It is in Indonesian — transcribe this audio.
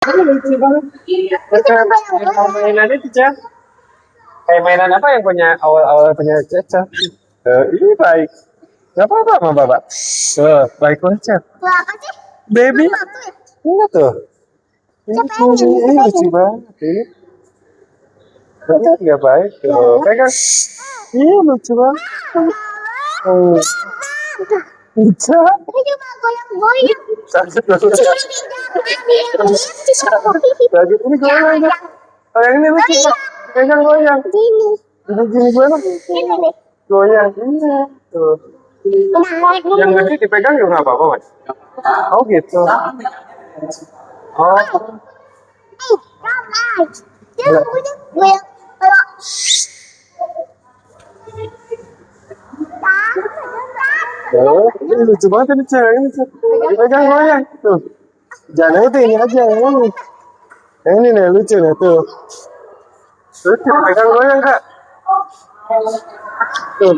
Ini lucu banget. Kayak mainan itu, Cah. Kayak mainan apa yang punya awal-awal punya Caca? Ini baik. Gak apa-apa sama Bapak. Baik banget, Cah. Apa sih? Baby. Enggak tuh. Ini lucu banget. Ini nggak baik. Tuh, pegang. Ini lucu banget. Oh. Lucu. Ini cuma goyang-goyang. Sakit banget. Sakit ini goyang. Yang ini lucu, Pak. Pegang goyang. Gini. Gini gimana? Ini nih. Goyang. Iya. Tuh. Yang gede dipegang juga nggak apa-apa, Mas? Oh gitu. Oh. Ramai. Dia punya goyang. Kalau Oh, ini lucu banget ini cewek ini. Dipegang goyang. Tuh. Jangan itu ini aja yang ini. Yang ini nih lucu nih tuh. Lucu, pegang goyang, Kak. Tuh.